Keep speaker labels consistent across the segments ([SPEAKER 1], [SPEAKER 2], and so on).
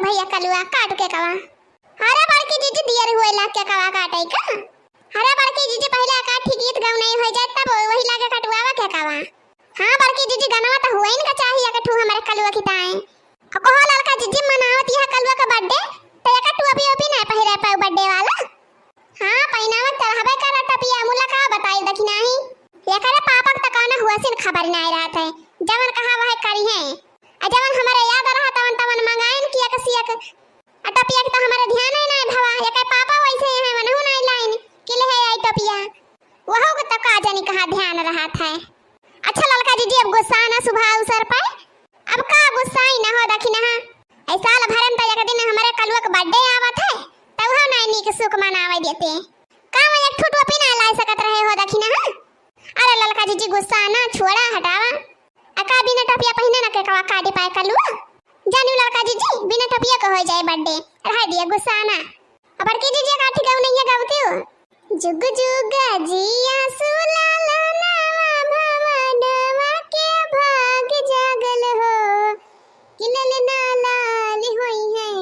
[SPEAKER 1] भैया कलुआ काट के कवा हरा बड़की जीजी दियर हुए ला के कवा काटे का हरा बड़की जीजी पहले काठी गीत गाव नहीं हो जाए तब वही लागे कटवावा के कवा। हां बड़की जीजी गाना तो हुए इनका चाहिए कठू हमारे कलुआ खिताए कहो लड़का जीजी मनावत यह कलुआ का बर्थडे तो एक टू अभी अभी नहीं पहिरे पे बर्थडे वाला। हां पहिनावा चढ़ावे का टपिया मुला का बताई दखी नहीं ये करे पापा तक काना हुआ सिन खबर नहीं रहा था जवन कहा वह करी है जवन हमारे याद रहा तवन तवन मंगाइन किया कसिया टपिया के तो हमारे ध्यान ही नहीं भवा ये के पापा वैसे है मनहु नहीं लाइन किले है आई टपिया वहु के तक आजनी कहा ध्यान रहा था। अच्छा लड़का जीजी अब गुस्सा ना सुबह अवसर पर अब का गुस्सा ही ना हो दखी ना ऐसा साल भरन त एक दिन हमारे कलुआ का बर्थडे आवत है तब हो नहीं नी के सुख मनावे देते का मैं एक ठुटो पीना ला सकत रहे हो दखी ना। अरे लड़का जीजी गुस्सा ना छोड़ा हटावा अका बिना टपिया पहिने ना के कवा काटी पाए कलुआ जानू लड़का जीजी बिना टपिया का हो जाए बर्थडे रह दिया गुस्सा ना अब की जीजी काठी गाव नहीं गावती हो जुग जुग जिया सुला लाना भवनवा के भाग जागल हो किलल ना लाल होई है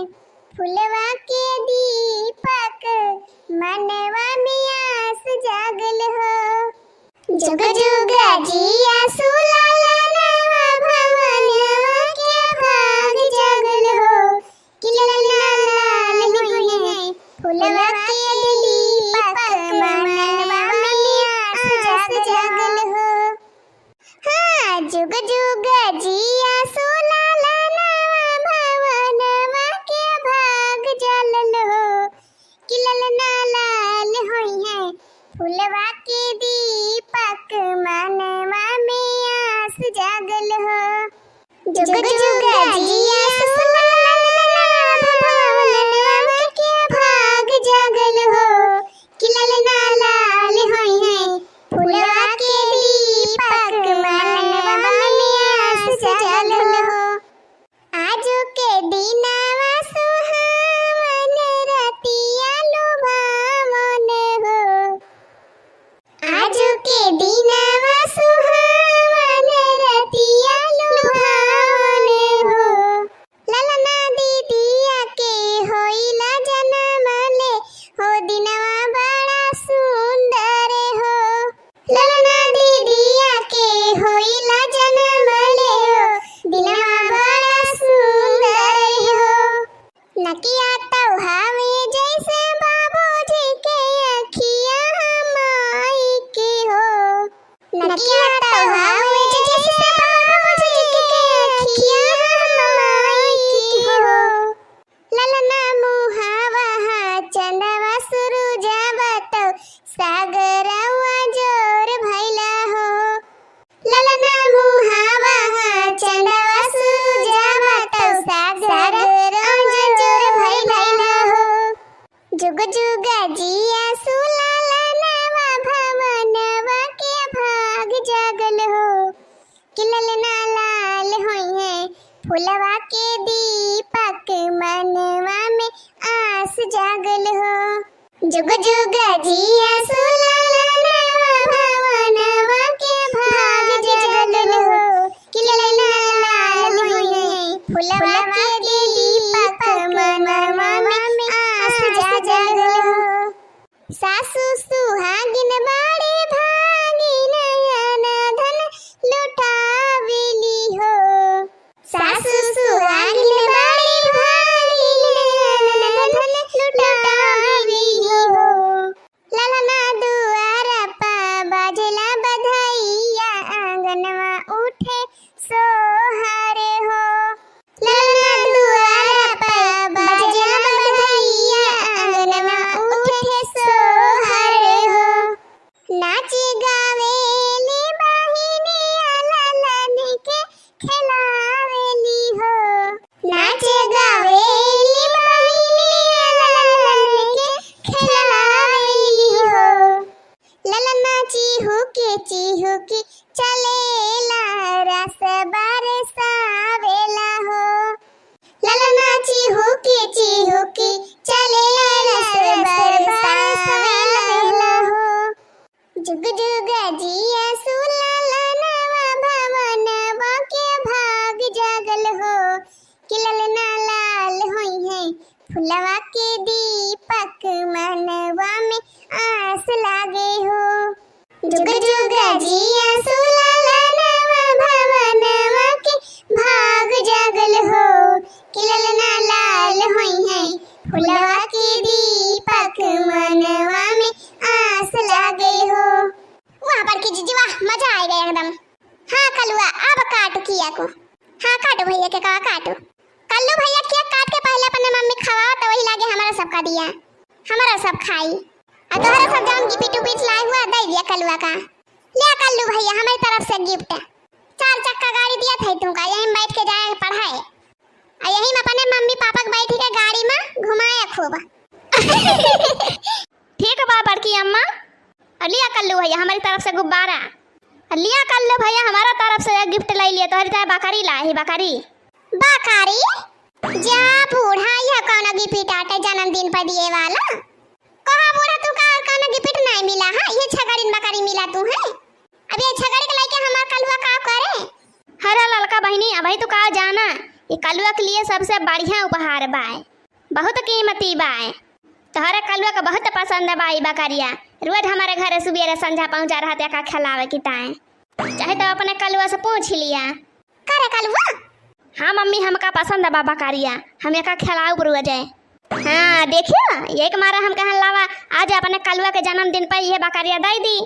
[SPEAKER 1] फुलवा के दीपक मनवा में आस जागल हो जुग जुग जिया सुला लाना भवनवा के भाग जागल हो किलल ना लाल होई है फुलवा के दीपक मनवा में आस जागल हो। हां जुग जुग जिया सुला लाना भवनवा के भाग जागल हो किलल ना लाल होई है फुलवा के दीपक मनवा में आस जागल हो जुग जुग जिया सुला लाना भवनवा के भाग जागल हो किलल ना लाल होई है फुलवा के दीपक मनवा में आस जागल हो। आजो के दिनवा सुहावन रतिया लुभावन हो आजो के दिनवा सुहावन रतिया लुभावन हो ललना दीदिया के होइला जन्म ले हो दिनवा बड़ा सुंदर हो ललना दीदिया के होइला जन्म ले हो दिनवा बड़ा सुंदर हो नकिया तो हवे जैसे बाबूजी के अखिया माई के हो नकिया तो हवे जैसे बाबूजी के अखिया माई के हो ललना मुहावा चंदवा सुरुजावा तो सागरवा जोर भैला हो ललना मुहावा चंदवा सुरुजावा तो सागरवा जोर भैला हो जुग जुग जिया सुला लाना भवनवा के भाग जागल हो किलल ना लाल होई है फुलवा के दीपक मनवा में आस जागल हो जुग जुग जिया सुला लाना भवनवा के भाग जागल हो किलल ना लाल होई है फुलवा के दीपक मनवा में आस जागल हो। सासु सुहागिन बाड़े भागी नयन धन लुटावेली हो सासु सुहागिन बाड़े भागी नयन धन लुटावेली हो ललना दुआरा पा बाजला बधाइया आंगनवा उठे सोहारे हो ललना दुआरा पा बाजला बधाइया आंगनवा उठे सोहारे हो नाची गावेली बहिनिया ललन के खिलावेली हो नाचे गावेली बहिनिया ललन के खिलावेली हो ललना चिहू के चलेला रस बरसावेला हो ललना चिहू के चलेला रस बरसावेला हो जुग जुग जिया सुला लाना भवनवा के भाग जागल हो किलल ना लाल होई फुलवा के दीपक मनवा में आस लागे हो। जुग जुग जिया सुललनवा भवनवा के भाग जागल हो। किलल ना लाल होई है फुलवा के दीपक मनवा में आस लागे हो। वाह बड़की जीजी वाह, मजा आ गया एकदम। हाँ कलुआ अब काटो किया को। हाँ काटो भैया के कहा काटो। कल्लू भैया क्या काट के पहले अपने मम्मी खवाओ तो वही लागे हमारा सबका दिया, हमारा सब खाई। और तोहरा सब जान गिफ्ट उपिट लाए हुआ दे दिया कलुआ का। ले कल्लू भैया हमारी तरफ से गिफ्ट 4 चक्का गाड़ी दिया था तुमका, यहीं में बैठ के जाए पढ़ाए और यहीं में अपने मम्मी पापा के बैठ के गाड़ी में घुमाए खूब। ठीक बा बड़की अम्मा। लिया कल्लू भैया हमारी तरफ से गुब्बारा। लिया कल्लू भैया हमारा तरफ से गिफ्ट ले लिया। तोहरी चाहे बकरी लाए बकरी बकरी जा बूढ़ा यह कौन गिफ्ट आटे जन्मदिन पर दिए वाला। कहा बूढ़ा तू का कौन गिफ्ट नहीं मिला। हां ये छगड़िन बकरी मिला तू है। अब ये छगड़ी के लेके हमार कलुआ का करे। हरा ललका बहनी अब तू का जाना ये कलुआ के लिए सबसे बढ़िया उपहार बाय, बहुत कीमती बाय। तोहरे कलुआ का बहुत पसंद है बाई बकरिया। रोज हमारे घर सुबह संझा पहुंचा रहा था का खिलावे की ताए। चाहे तो अपने कलुआ से पूछ लिया करे कलुआ। हाँ मम्मी हमका पसंद है बाबा कारिया, हम एक खिलाओ रोज। हाँ देखियो एक मारा हम कहन लावा आज अपने कलुआ के जन्मदिन पर ये बकरिया दे दी।